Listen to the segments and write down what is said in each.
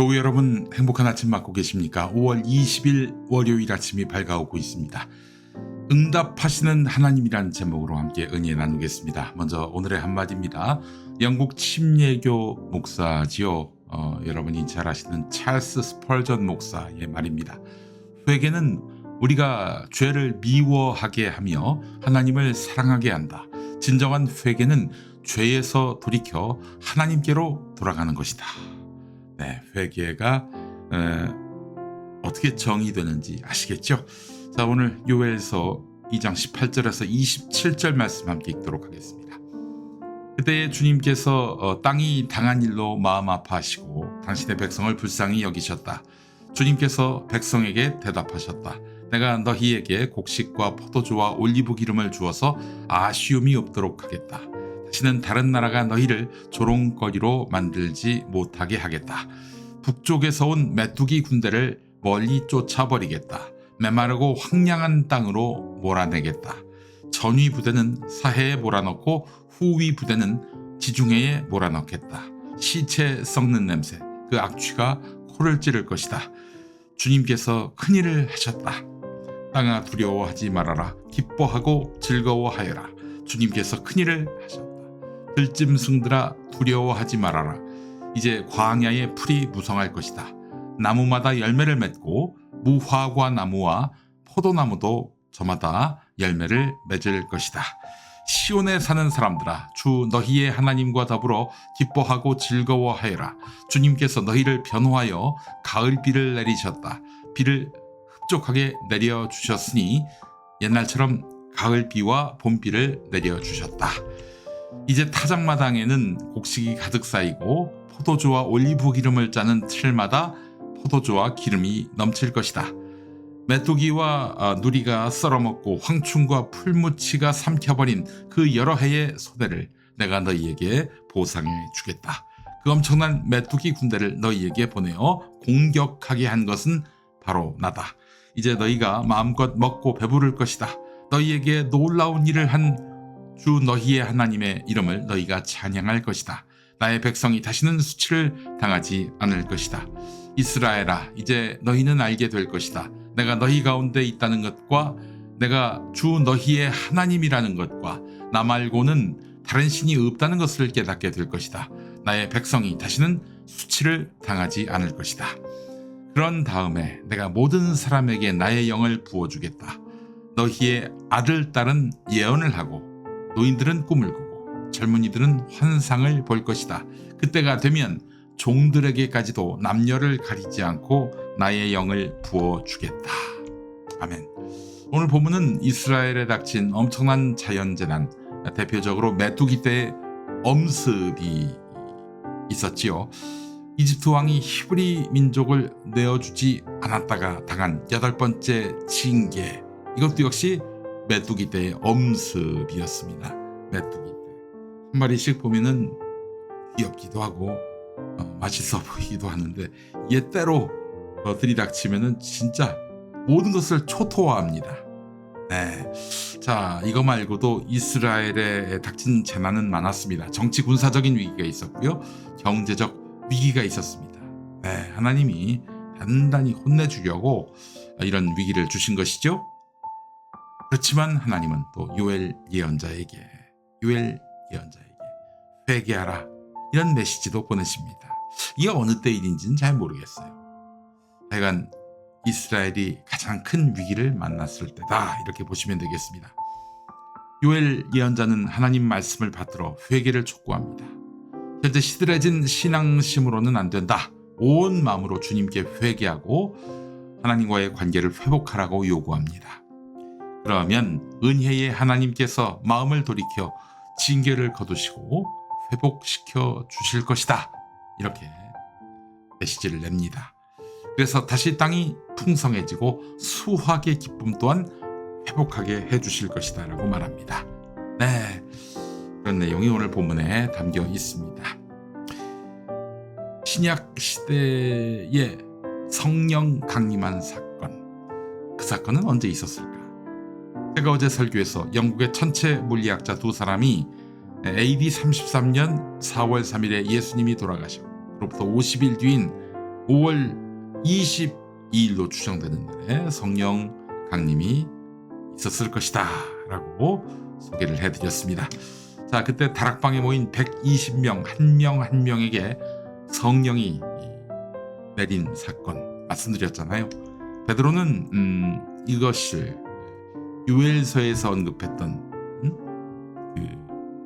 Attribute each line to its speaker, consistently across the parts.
Speaker 1: 교우 여러분, 행복한 아침 맞고 계십니까? 5월 20일 월요일 아침이 밝아오고 있습니다. 응답하시는 하나님이라는 제목으로 함께 은혜 나누겠습니다. 먼저 오늘의 한마디입니다. 영국 침례교 목사지요. 여러분이 잘 아시는 찰스 스펄전 목사의 말입니다. 회개는 우리가 죄를 미워하게 하며 하나님을 사랑하게 한다. 진정한 회개는 죄에서 돌이켜 하나님께로 돌아가는 것이다. 네, 회개가 어떻게 정의되는지 아시겠죠? 자, 오늘 요엘서 2장 18절에서 27절 말씀 함께 읽도록 하겠습니다. 그때 주님께서 땅이 당한 일로 마음 아파하시고 당신의 백성을 불쌍히 여기셨다. 주님께서 백성에게 대답하셨다. 내가 너희에게 곡식과 포도주와 올리브 기름을 주어서 아쉬움이 없도록 하겠다. 다시는 다른 나라가 너희를 조롱거리로 만들지 못하게 하겠다. 북쪽에서 온 메뚜기 군대를 멀리 쫓아버리겠다. 메마르고 황량한 땅으로 몰아내겠다. 전위 부대는 사해에 몰아넣고 후위 부대는 지중해에 몰아넣겠다. 시체 썩는 냄새, 그 악취가 코를 찌를 것이다. 주님께서 큰일을 하셨다. 땅아 두려워하지 말아라. 기뻐하고 즐거워하여라. 주님께서 큰일을 하셨다. 들짐승들아 두려워하지 말아라. 이제 광야의 풀이 무성할 것이다. 나무마다 열매를 맺고 무화과 나무와 포도나무도 저마다 열매를 맺을 것이다. 시온에 사는 사람들아, 주 너희의 하나님과 더불어 기뻐하고 즐거워하여라. 주님께서 너희를 변호하여 가을비를 내리셨다. 비를 흡족하게 내려주셨으니 옛날처럼 가을비와 봄비를 내려주셨다. 이제 타작마당에는 곡식이 가득 쌓이고 포도주와 올리브 기름을 짜는 틀마다 포도주와 기름이 넘칠 것이다. 메뚜기와 누리가 썰어먹고 황충과 풀무치가 삼켜버린 그 여러 해의 소대를 내가 너희에게 보상해 주겠다. 그 엄청난 메뚜기 군대를 너희에게 보내어 공격하게 한 것은 바로 나다. 이제 너희가 마음껏 먹고 배부를 것이다. 너희에게 놀라운 일을 한 주 너희의 하나님의 이름을 너희가 찬양할 것이다. 나의 백성이 다시는 수치를 당하지 않을 것이다. 이스라엘아, 이제 너희는 알게 될 것이다. 내가 너희 가운데 있다는 것과 내가 주 너희의 하나님이라는 것과 나 말고는 다른 신이 없다는 것을 깨닫게 될 것이다. 나의 백성이 다시는 수치를 당하지 않을 것이다. 그런 다음에 내가 모든 사람에게 나의 영을 부어주겠다. 너희의 아들, 딸은 예언을 하고 노인들은 꿈을 꾸고 젊은이들은 환상을 볼 것이다. 그때가 되면 종들에게까지도 남녀를 가리지 않고 나의 영을 부어주겠다. 아멘. 오늘 본문은 이스라엘에 닥친 엄청난 자연재난, 대표적으로 메뚜기 떼의 엄습이 있었지요. 이집트 왕이 히브리 민족을 내어주지 않았다가 당한 8번째 징계, 이것도 역시 메뚜기 떼의 엄습이었습니다. 메뚜기 떼 한 마리씩 보면은 귀엽기도 하고 맛있어 보이기도 하는데 얘 때로 들이닥치면은 진짜 모든 것을 초토화합니다. 네. 자, 이거 말고도 이스라엘에 닥친 재난은 많았습니다. 정치 군사적인 위기가 있었고요. 경제적 위기가 있었습니다. 네, 하나님이 단단히 혼내주려고 이런 위기를 주신 것이죠. 그렇지만 하나님은 또 요엘 예언자에게 회개하라, 이런 메시지도 보내십니다. 이게 어느 때 일인지는 잘 모르겠어요. 하여간 이스라엘이 가장 큰 위기를 만났을 때다, 이렇게 보시면 되겠습니다. 요엘 예언자는 하나님 말씀을 받들어 회개를 촉구합니다. 현재 시들해진 신앙심으로는 안 된다. 온 마음으로 주님께 회개하고 하나님과의 관계를 회복하라고 요구합니다. 그러면 은혜의 하나님께서 마음을 돌이켜 징계를 거두시고 회복시켜 주실 것이다, 이렇게 메시지를 냅니다. 그래서 다시 땅이 풍성해지고 수확의 기쁨 또한 회복하게 해주실 것이다 라고 말합니다. 네, 그런 내용이 오늘 본문에 담겨 있습니다. 신약 시대의 성령 강림한 사건, 그 사건은 언제 있었을까? 제가 어제 설교에서 영국의 천체 물리학자 두 사람이 AD 33년 4월 3일에 예수님이 돌아가시고 그로부터 50일 뒤인 5월 22일로 추정되는 날에 성령 강림이 있었을 것이다 라고 소개를 해드렸습니다. 자, 그때 다락방에 모인 120명 한 명 한 명에게 성령이 내린 사건 말씀드렸잖아요. 베드로는 이것을 유엘서에서 언급했던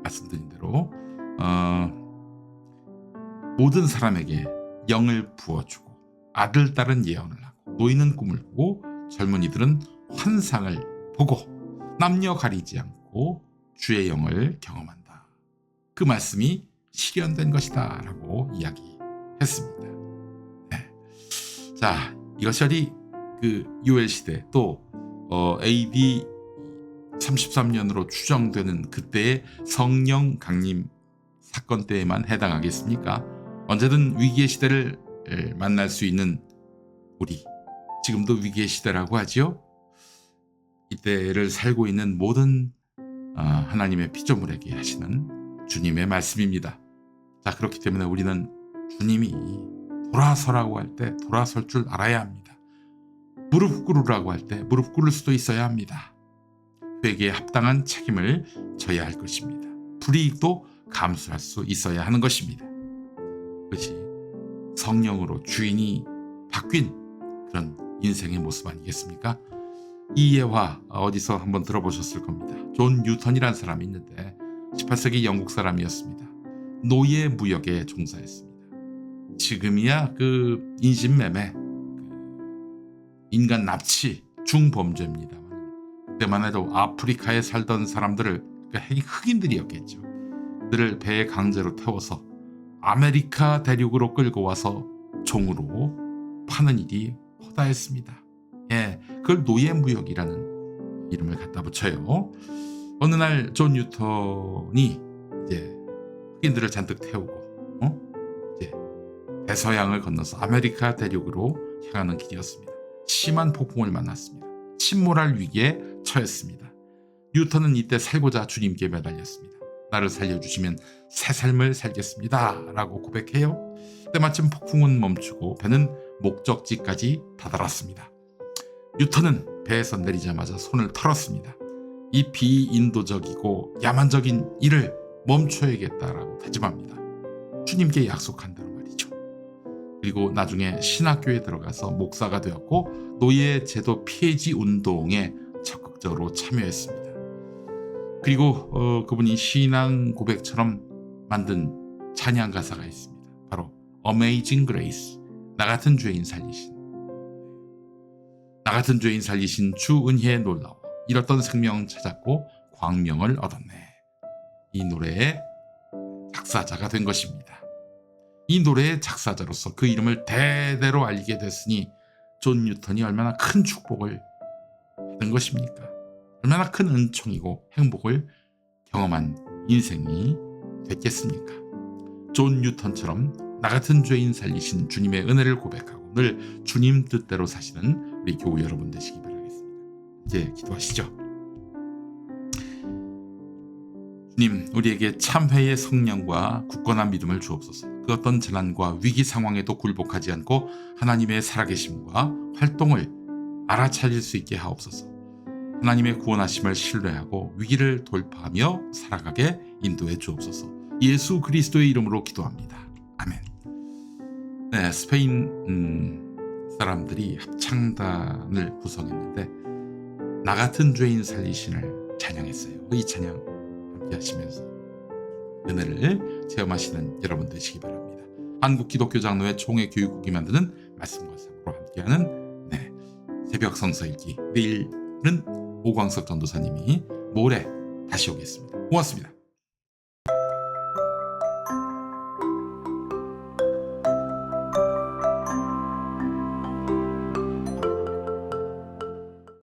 Speaker 1: 말씀드린 대로 모든 사람에게 영을 부어주고 아들 딸은 예언을 하고 노인은 꿈을 꾸고 젊은이들은 환상을 보고 남녀 가리지 않고 주의 영을 경험한다. 그 말씀이 실현된 것이다 라고 이야기했습니다. 네. 자, 이것이 그 요엘 시대 또 AD 33년으로 추정되는 그때의 성령 강림 사건 때에만 해당하겠습니까? 언제든 위기의 시대를 만날 수 있는 우리, 지금도 위기의 시대라고 하지요. 이때를 살고 있는 모든 하나님의 피조물에게 하시는 주님의 말씀입니다. 자, 그렇기 때문에 우리는 주님이 돌아서라고 할 때 돌아설 줄 알아야 합니다. 무릎 꿇으라고 할 때 무릎 꿇을 수도 있어야 합니다. 회개에 합당한 책임을 져야 할 것입니다. 불이익도 감수할 수 있어야 하는 것입니다. 그것이 성령으로 주인이 바뀐 그런 인생의 모습 아니겠습니까? 이 예화 어디서 한번 들어보셨을 겁니다. 존 뉴턴이라는 사람이 있는데 18세기 영국 사람이었습니다. 노예 무역에 종사했습니다. 지금이야 그 인신매매, 인간 납치 중범죄입니다만 그때만 해도 아프리카에 살던 사람들을, 그러니까 흑인들이었겠죠. 그들을 배에 강제로 태워서 아메리카 대륙으로 끌고 와서 종으로 파는 일이 허다했습니다. 예, 그걸 노예무역이라는 이름을 갖다 붙여요. 어느 날 존 뉴턴이 이제 흑인들을 잔뜩 태우고 이제 대서양을 건너서 아메리카 대륙으로 향하는 길이었습니다. 심한 폭풍을 만났습니다. 침몰할 위기에 처했습니다. 뉴턴은 이때 살고자 주님께 매달렸습니다. 나를 살려주시면 새 삶을 살겠습니다 라고 고백해요. 때마침 폭풍은 멈추고 배는 목적지까지 다다랐습니다. 뉴턴은 배에서 내리자마자 손을 털었습니다. 이 비인도적이고 야만적인 일을 멈춰야겠다라고 다짐합니다. 주님께 약속한 대로 말이죠. 그리고 나중에 신학교에 들어가서 목사가 되었고 노예 제도 폐지 운동에 적극적으로 참여했습니다. 그리고 그분이 신앙 고백처럼 만든 찬양 가사가 있습니다. 바로 Amazing Grace, 나 같은 죄인 살리신 주 은혜에 놀라워 잃었던 생명 찾았고 광명을 얻었네. 이 노래의 작사자가 된 것입니다. 이 노래의 작사자로서 그 이름을 대대로 알리게 됐으니 존 뉴턴이 얼마나 큰 축복을 받은 것입니까? 얼마나 큰 은총이고 행복을 경험한 인생이 됐겠습니까? 존 뉴턴처럼 나 같은 죄인 살리신 주님의 은혜를 고백하고 늘 주님 뜻대로 사시는 우리 교우 여러분 되시기 바라겠습니다. 이제 기도하시죠. 주님, 우리에게 참회의 성령과 굳건한 믿음을 주옵소서. 그 어떤 재난과 위기 상황에도 굴복하지 않고 하나님의 살아계심과 활동을 알아차릴 수 있게 하옵소서. 하나님의 구원하심을 신뢰하고 위기를 돌파하며 살아가게 인도해 주옵소서. 예수 그리스도의 이름으로 기도합니다. 아멘. 네, 스페인 사람들이 합창단을 구성했는데 나 같은 죄인 살리신을 찬양했어요. 이 찬양 함께 하시면서 은혜를 체험하시는 여러분 되시기 바랍니다. 한국기독교장로회 총회교육국이 만드는 말씀과 삶으로 함께하는 새벽 성서 읽기, 내일은 오광석 전도사님이 모레 다시 오겠습니다. 고맙습니다.